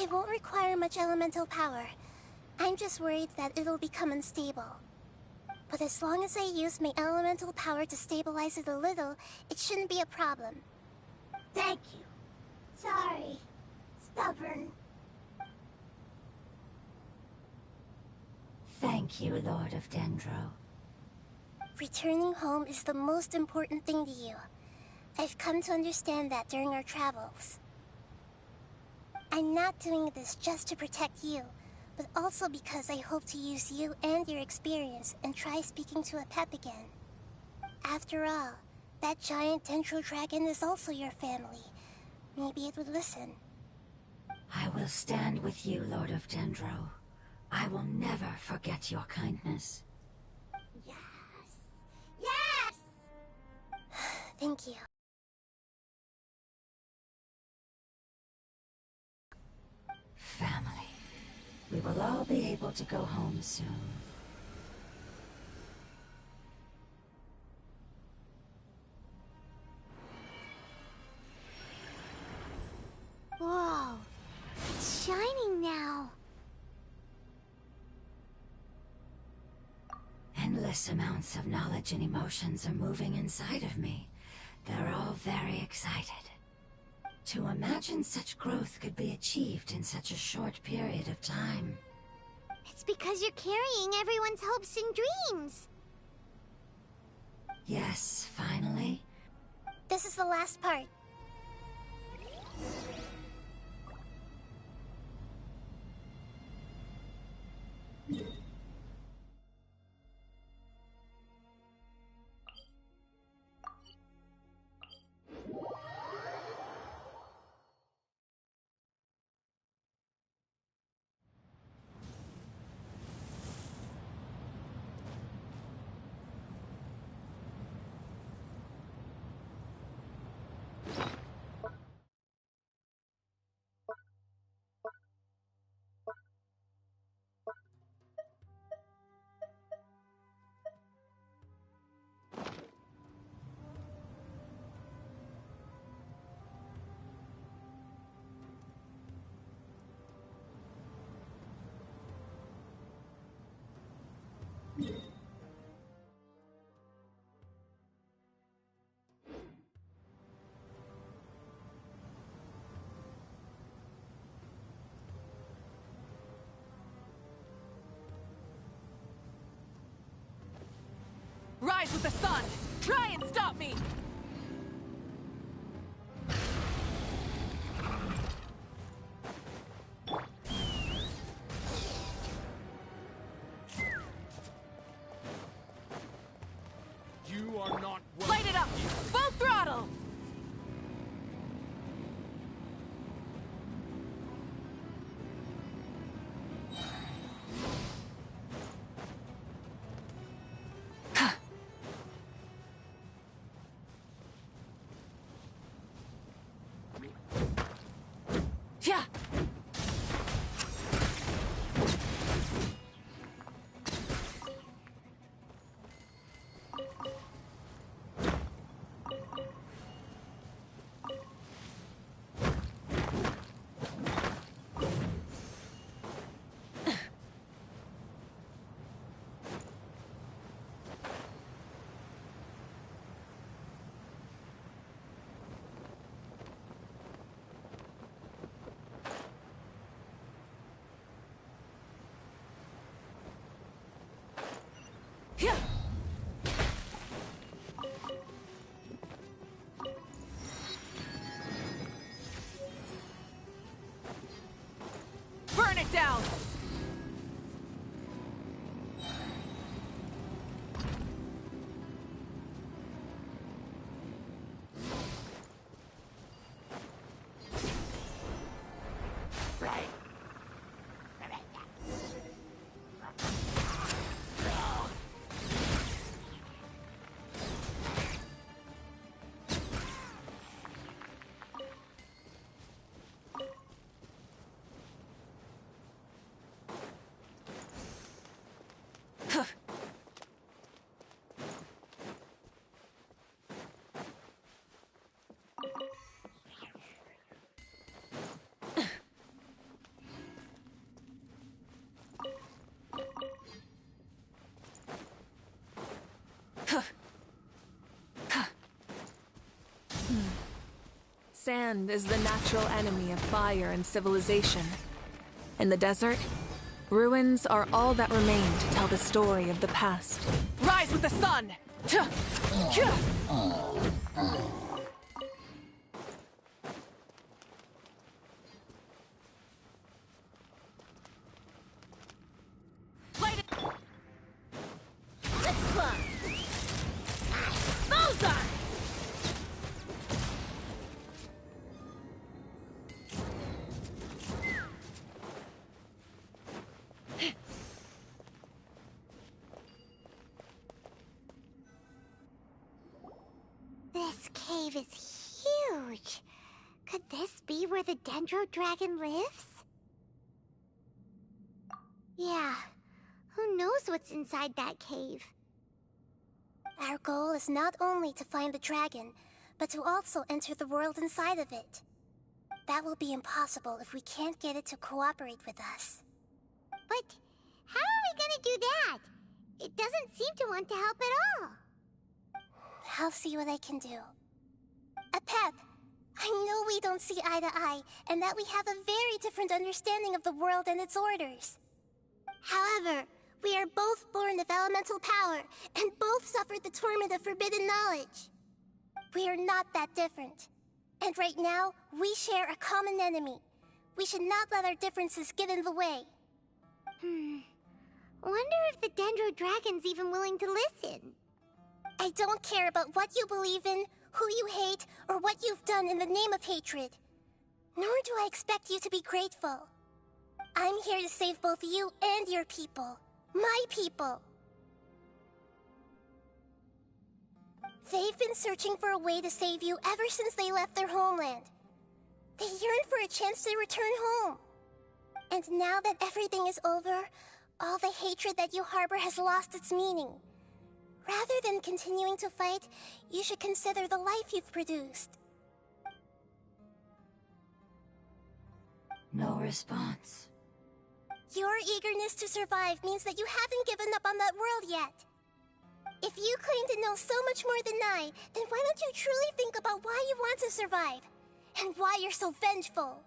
It won't require much elemental power. I'm just worried that it'll become unstable. But as long as I use my elemental power to stabilize it a little, it shouldn't be a problem. Thank you. Sorry. Stubborn. Thank you, Lord of Dendro. Returning home is the most important thing to you. I've come to understand that during our travels. I'm not doing this just to protect you, but also because I hope to use you and your experience and try speaking to a pep again. After all, that giant dendro dragon is also your family. Maybe it would listen. I will stand with you, Lord of Dendro. I will never forget your kindness. Yes! Yes! Thank you. Family. We will all be able to go home soon. Whoa! It's shining now! Endless amounts of knowledge and emotions are moving inside of me. They're all very excited. To imagine such growth could be achieved in such a short period of time. It's because you're carrying everyone's hopes and dreams! Yes, finally. This is the last part. Rise with the sun! Try and stop me! You are not welcome. Light it up! Full throttle! Yeah. Sand is the natural enemy of fire and civilization. In the desert, ruins are all that remain to tell the story of the past. Rise with the sun! Light it! Let's fly! Bullseye! This cave is huge. Could this be where the Dendro Dragon lives? Yeah, who knows what's inside that cave? Our goal is not only to find the dragon, but to also enter the world inside of it. That will be impossible if we can't get it to cooperate with us. But how are we gonna do that? It doesn't seem to want to help at all. I'll see what I can do. Pep, I know we don't see eye to eye, and that we have a very different understanding of the world and its orders. However, we are both born of elemental power, and both suffered the torment of forbidden knowledge. We are not that different. And right now, we share a common enemy. We should not let our differences get in the way. Wonder if the Dendro Dragon's even willing to listen. I don't care about what you believe in, who you hate, or what you've done in the name of hatred. Nor do I expect you to be grateful. I'm here to save both you and your people. My people. They've been searching for a way to save you ever since they left their homeland. They yearn for a chance to return home. And now that everything is over, all the hatred that you harbor has lost its meaning. Rather than continuing to fight, you should consider the life you've produced. No response. Your eagerness to survive means that you haven't given up on that world yet. If you claim to know so much more than I, then why don't you truly think about why you want to survive? And why you're so vengeful?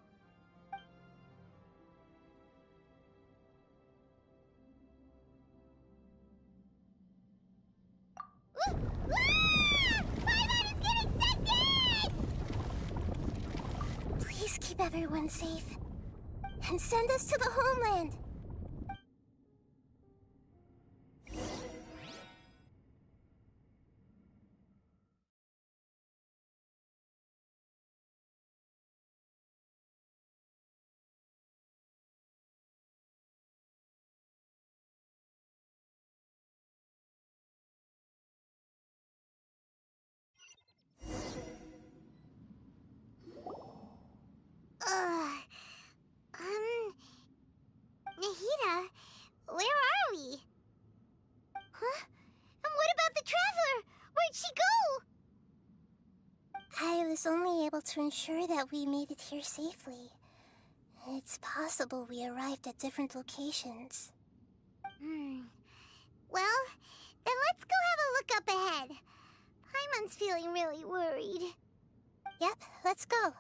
Paimon is getting second! Please keep everyone safe. And send us to the homeland. Nahida, where are we? Huh? And what about the Traveler? Where'd she go? I was only able to ensure that we made it here safely. It's possible we arrived at different locations. Well, then let's go have a look up ahead. Paimon's feeling really worried. Yep, let's go.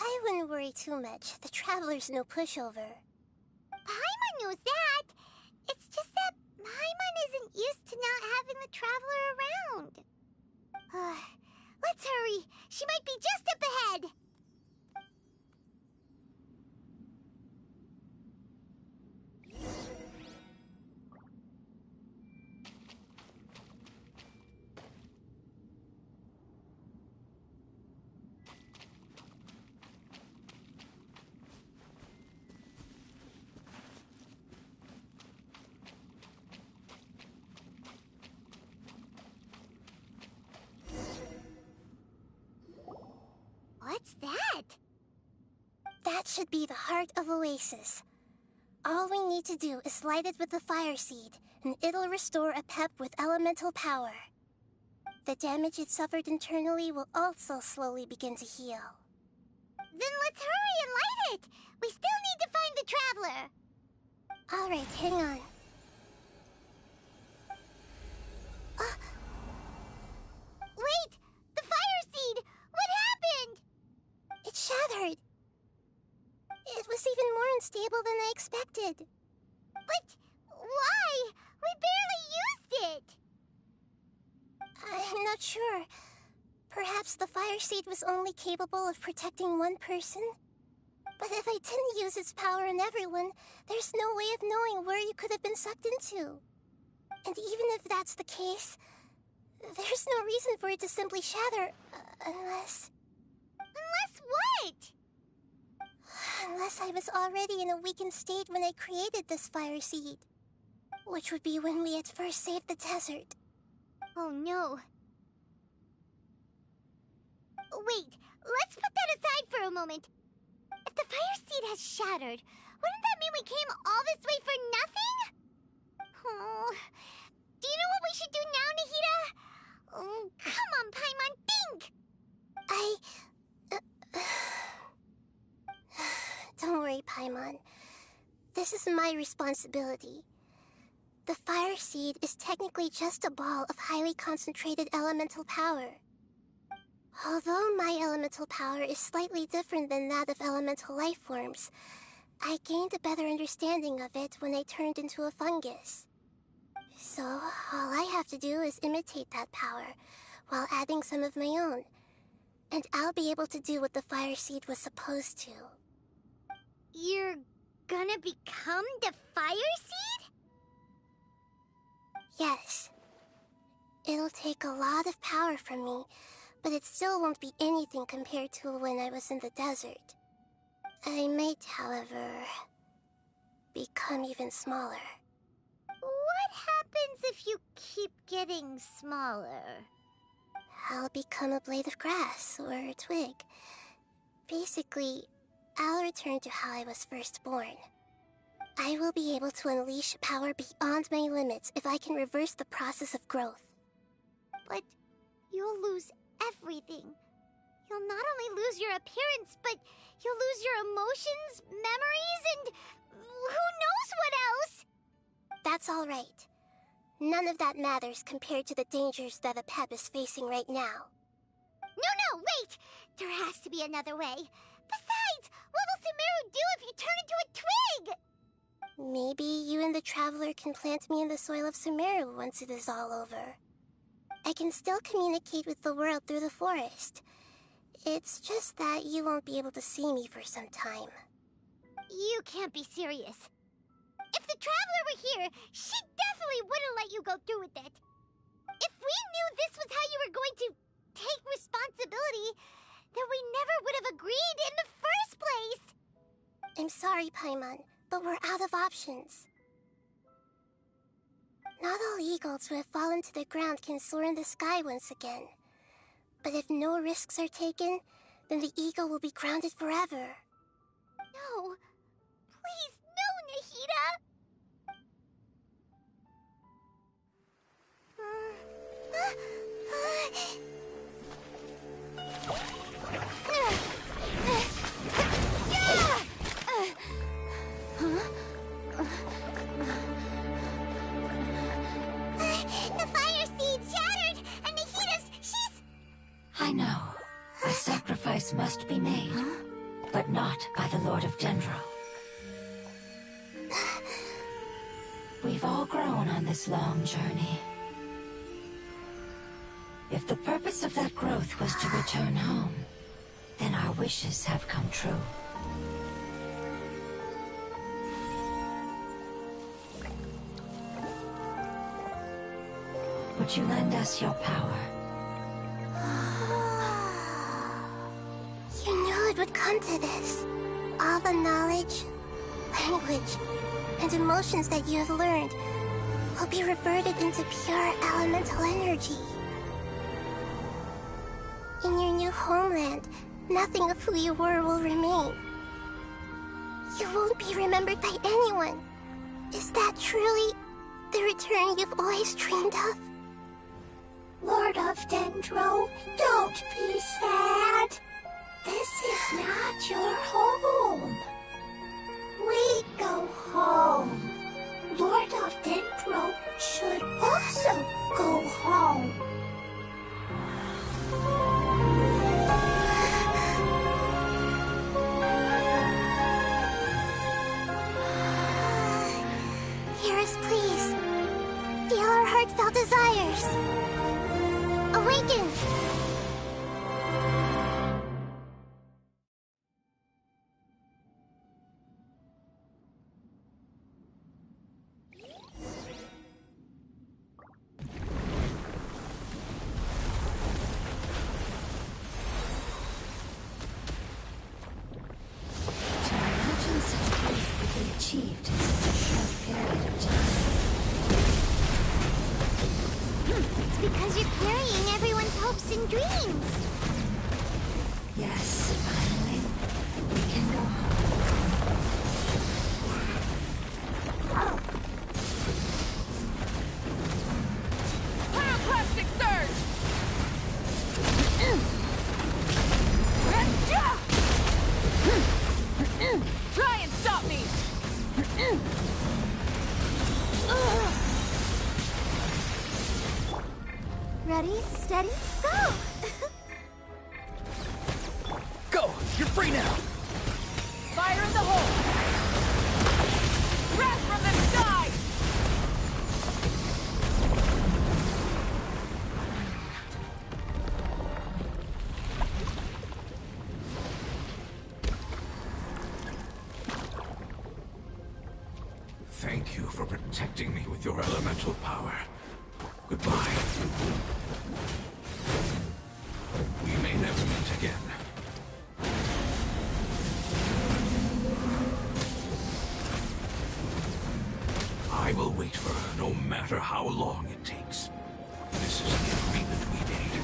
I wouldn't worry too much. The Traveler's no pushover. Paimon knows that. It's just that Paimon isn't used to not having the Traveler around. Let's hurry. She might be just up ahead. What's that? That should be the heart of Oasis. All we need to do is light it with the fire seed, and it'll restore a pep with elemental power. The damage it suffered internally will also slowly begin to heal. Then let's hurry and light it! We still need to find the Traveler! Alright, hang on. Wait! The fire seed! What happened? unstable than I expected. But why? We barely used it! I'm not sure. Perhaps the fire seed was only capable of protecting one person? But if I didn't use its power on everyone, there's no way of knowing where you could have been sucked into. And even if that's the case, there's no reason for it to simply shatter, unless... Unless what? Unless I was already in a weakened state when I created this fire seed. Which would be when we had first saved the desert. Oh no. Wait, let's put that aside for a moment. If the fire seed has shattered, wouldn't that mean we came all this way for nothing? Oh, do you know what we should do now, Nahida? Oh, come on, Paimon, think! Don't worry, Paimon. This is my responsibility. The fire seed is technically just a ball of highly concentrated elemental power. Although my elemental power is slightly different than that of elemental life forms, I gained a better understanding of it when I turned into a fungus. So, all I have to do is imitate that power, while adding some of my own. And I'll be able to do what the fire seed was supposed to. You're gonna become the fire seed? Yes. It'll take a lot of power from me, but it still won't be anything compared to when I was in the desert. I might, however, become even smaller. What happens if you keep getting smaller? I'll become a blade of grass or a twig. Basically, I'll return to how I was first born. I will be able to unleash power beyond my limits if I can reverse the process of growth. But you'll lose everything. You'll not only lose your appearance, but you'll lose your emotions, memories, and who knows what else? That's all right. None of that matters compared to the dangers that a Pep is facing right now. No, wait! There has to be another way. Besides, what will Sumeru do if you turn into a twig? Maybe you and the Traveler can plant me in the soil of Sumeru once it is all over. I can still communicate with the world through the forest. It's just that you won't be able to see me for some time. You can't be serious. If the Traveler were here, she definitely wouldn't let you go through with it. If we knew this was how you were going to take responsibility, then we never would have agreed in the first place. I'm sorry, Paimon, but we're out of options. Not all eagles who have fallen to the ground can soar in the sky once again. But if no risks are taken, then the eagle will be grounded forever. No. Please, no, Nahida! The fire seed shattered, and she's... I know. A sacrifice must be made, but not by the Lord of Dendro. We've all grown on this long journey. If the purpose of that growth was to return home, then our wishes have come true. Would you lend us your power? You knew it would come to this. All the knowledge, language, and emotions that you have learned will be reverted into pure elemental energy. In your new homeland, nothing of who you were will remain. You won't be remembered by anyone. Is that truly the return you've always dreamed of? Lord of Dendro, don't be sad. This is not your home. We go home. Lord of Dendro should also go home. heartfelt desires. Awaken! Achieved in such a short period of time. It's because you're carrying everyone's hopes and dreams. Yes, finally, we can go home. Pyroclastic surge! Try and stop me! Ready, steady, go! Go! You're free now! Fire in the hole! Wrath from the sky! Thank you for protecting me with your elemental power. Goodbye. We may never meet again. I will wait for her no matter how long it takes. This is the agreement we made.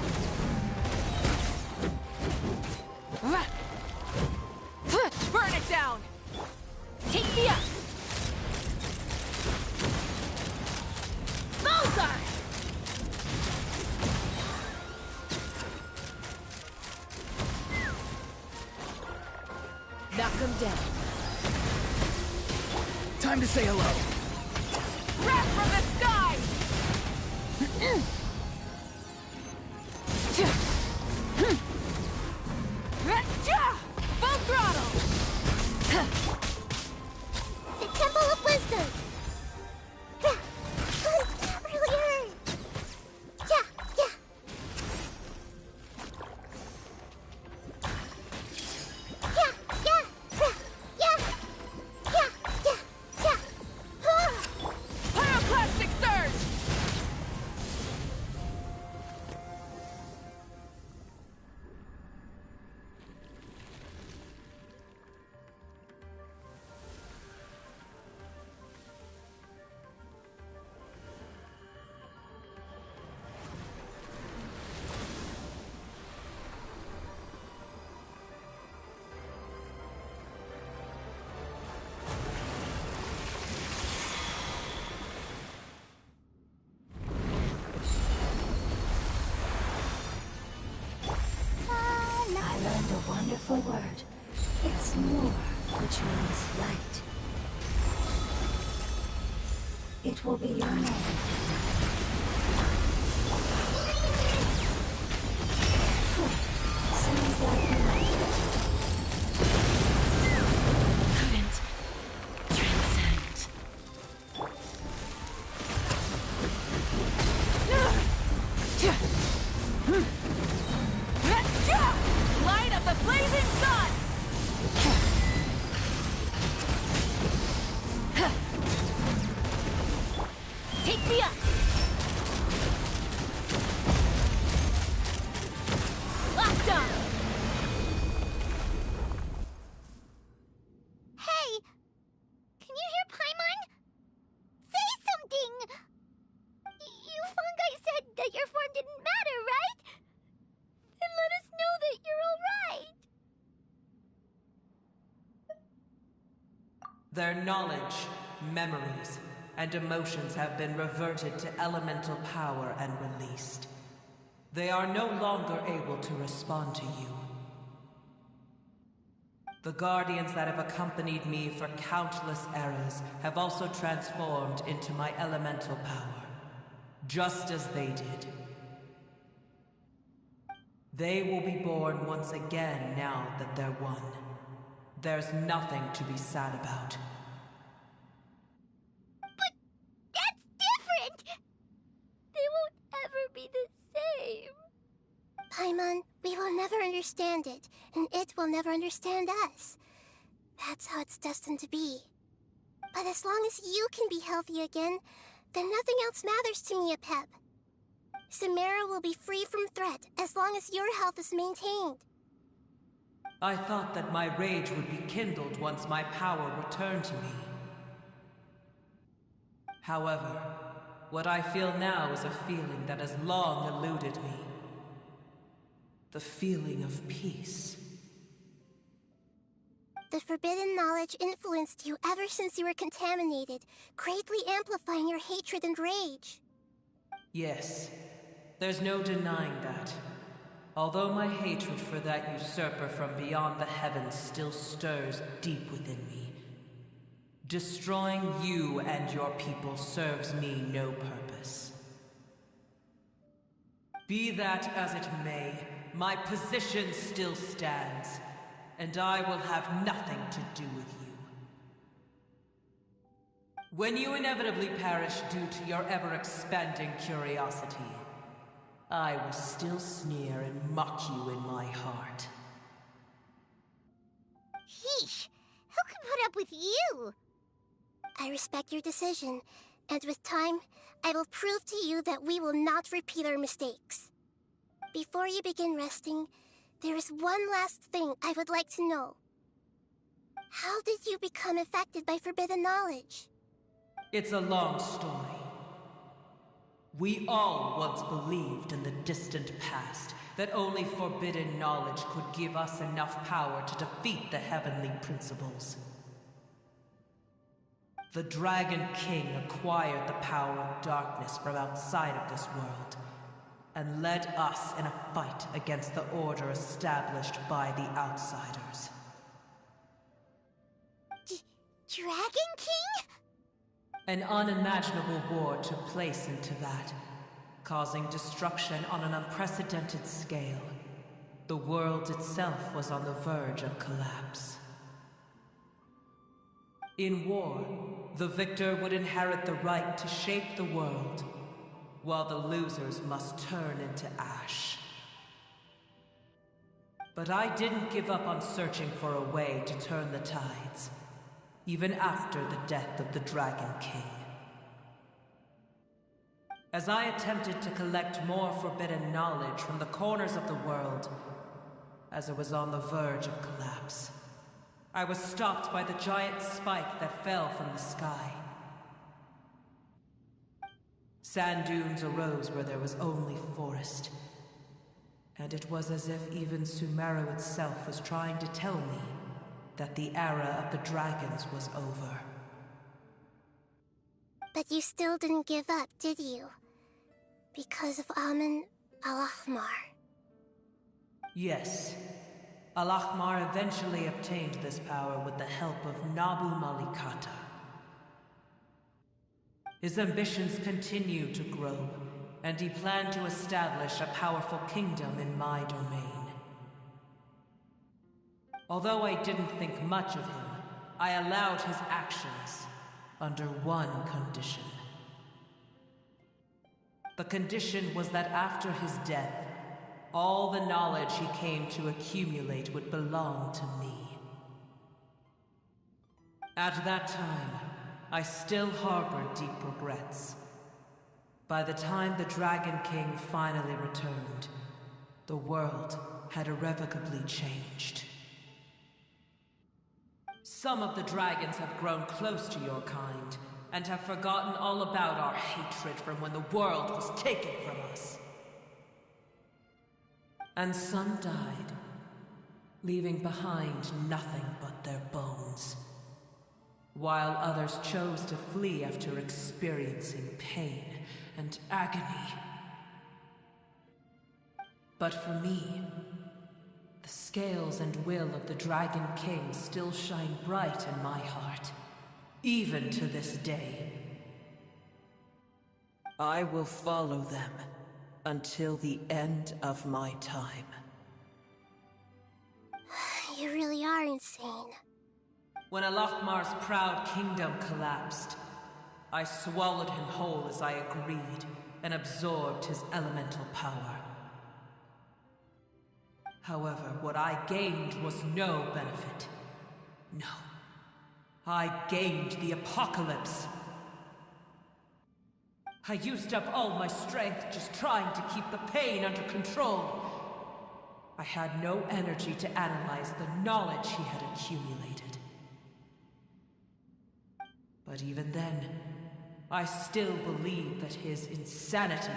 Burn it down! Take me up! Bullseye! Knock him down. Time to say hello. Wrath from the sky! Full throttle! The Temple of Wisdom! That really hurt! Yeah! Pyroclastic surge! I learned a wonderful word. It's more, which means light. It will be your name. Sounds like light. Couldn't transcend. Light of the blazing sun! Take me up! Locked on! Hey! Can you hear Paimon? Say something! You fungi said that your form didn't matter, right? Then let us know that you're alright! Their knowledge, memories, and emotions have been reverted to elemental power and released. They are no longer able to respond to you. The guardians that have accompanied me for countless eras have also transformed into my elemental power, just as they did. They will be born once again now that they're one. There's nothing to be sad about. But that's different! Paimon, we will never understand it, and it will never understand us. That's how it's destined to be. But as long as you can be healthy again, then nothing else matters to me, Apep. Samara will be free from threat as long as your health is maintained. I thought that my rage would be kindled once my power returned to me. However, what I feel now is a feeling that has long eluded me. The feeling of peace. The forbidden knowledge influenced you ever since you were contaminated, greatly amplifying your hatred and rage. Yes, there's no denying that. Although my hatred for that usurper from beyond the heavens still stirs deep within me, destroying you and your people serves me no purpose. Be that as it may, my position still stands, and I will have nothing to do with you. When you inevitably perish due to your ever-expanding curiosity, I will still sneer and mock you in my heart. Heesh! Who can put up with you? I respect your decision, and with time, I will prove to you that we will not repeat our mistakes. Before you begin resting, there is one last thing I would like to know. How did you become affected by forbidden knowledge? It's a long story. We all once believed in the distant past that only forbidden knowledge could give us enough power to defeat the heavenly principles. The Dragon King acquired the power of darkness from outside of this world, and led us in a fight against the order established by the outsiders. Dragon King? An unimaginable war took place into that, causing destruction on an unprecedented scale. The world itself was on the verge of collapse. In war, the victor would inherit the right to shape the world, while the losers must turn into ash. But I didn't give up on searching for a way to turn the tides, even after the death of the Dragon King. As I attempted to collect more forbidden knowledge from the corners of the world, as it was on the verge of collapse, I was stopped by the giant spike that fell from the sky. Sand dunes arose where there was only forest, and it was as if even Sumeru itself was trying to tell me that the era of the dragons was over. But you still didn't give up, did you? Because of Amun Al-Ahmar. Yes. Al-Ahmar eventually obtained this power with the help of Nabu Malikata. His ambitions continued to grow, and he planned to establish a powerful kingdom in my domain. Although I didn't think much of him, I allowed his actions under one condition. The condition was that after his death, all the knowledge he came to accumulate would belong to me. At that time, I still harbored deep regrets. By the time the Dragon King finally returned, the world had irrevocably changed. Some of the dragons have grown close to your kind, and have forgotten all about our hatred from when the world was taken from us. And some died, leaving behind nothing but their bones, while others chose to flee after experiencing pain and agony. But for me, the scales and will of the Dragon King still shine bright in my heart, even to this day. I will follow them until the end of my time. You really are insane. When Al-Ahmar's proud kingdom collapsed, I swallowed him whole as I agreed, and absorbed his elemental power. However, what I gained was no benefit. No. I gained the apocalypse. I used up all my strength just trying to keep the pain under control. I had no energy to analyze the knowledge he had accumulated. But even then, I still believed that his insanity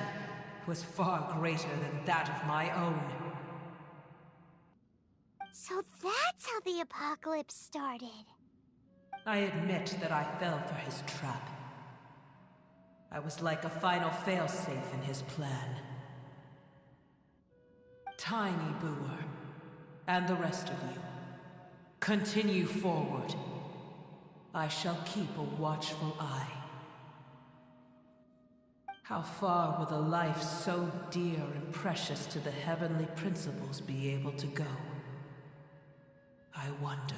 was far greater than that of my own. So that's how the apocalypse started. I admit that I fell for his trap. I was like a final failsafe in his plan. Tiny Booer, and the rest of you, continue forward. I shall keep a watchful eye. How far will a life so dear and precious to the heavenly principles be able to go? I wonder.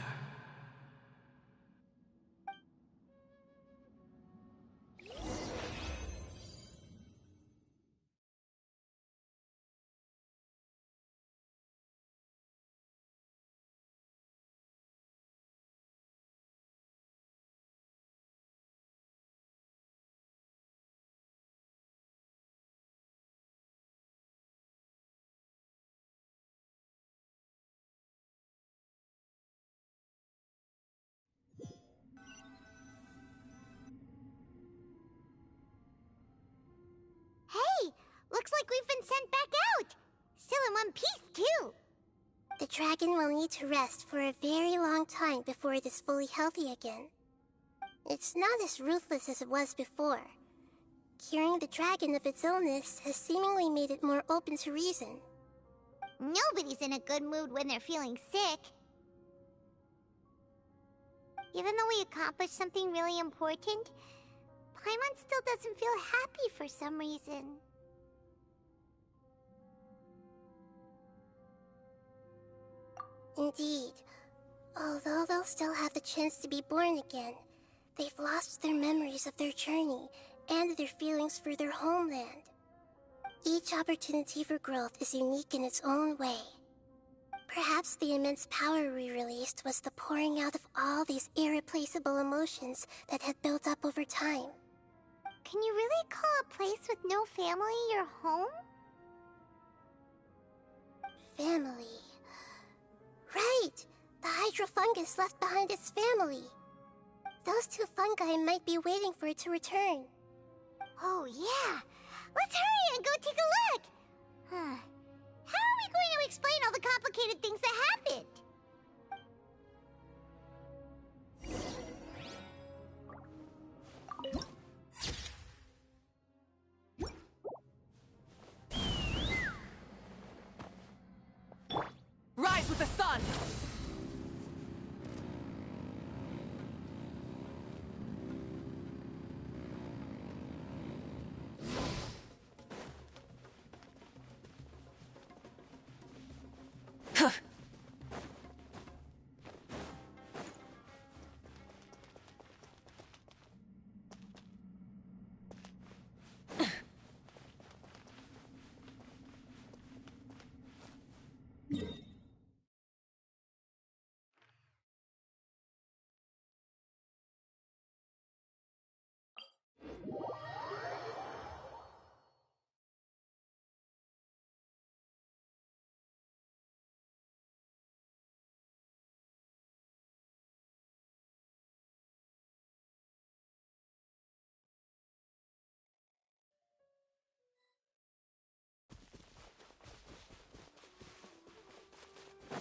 Hey! Looks like we've been sent back out! Still in one piece, too! The dragon will need to rest for a very long time before it is fully healthy again. It's not as ruthless as it was before. Curing the dragon of its illness has seemingly made it more open to reason. Nobody's in a good mood when they're feeling sick. Even though we accomplished something really important, Paimon still doesn't feel happy for some reason. Indeed. Although they'll still have the chance to be born again, they've lost their memories of their journey and their feelings for their homeland. Each opportunity for growth is unique in its own way. Perhaps the immense power we released was the pouring out of all these irreplaceable emotions that had built up over time. Can you really call a place with no family your home? Family. Right! The hydrofungus left behind its family. Those two fungi might be waiting for it to return. Oh, yeah! Let's hurry and go take a look! Huh. How are we going to explain all the complicated things that happened? Rise with the sun!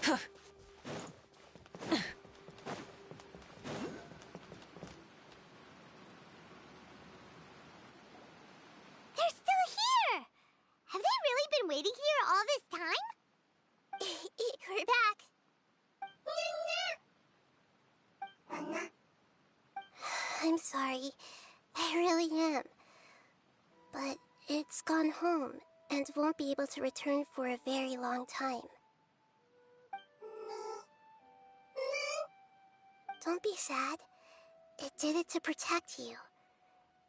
They're still here! Have they really been waiting here all this time? We're back. I'm sorry. I really am. But it's gone home and won't be able to return for a very long time. Don't be sad. It did it to protect you.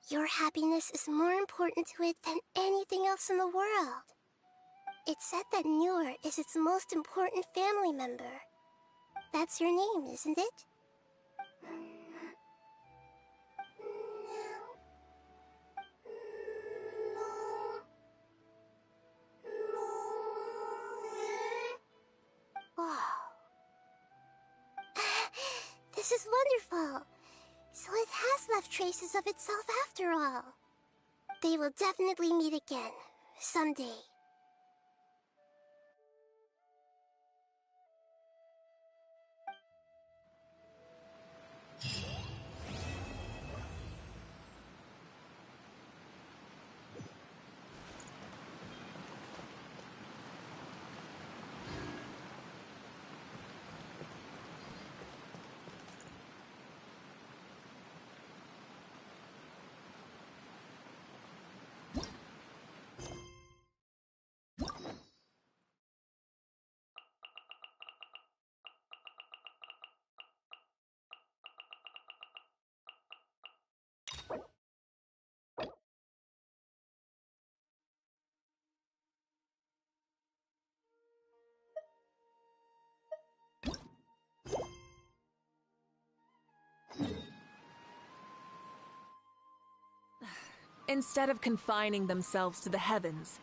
Your happiness is more important to it than anything else in the world. It's said that Muir is its most important family member. That's your name, isn't it? Wow. This is wonderful. So it has left traces of itself after all. They will definitely meet again, someday. Instead of confining themselves to the heavens,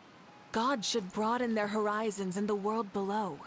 God should broaden their horizons in the world below.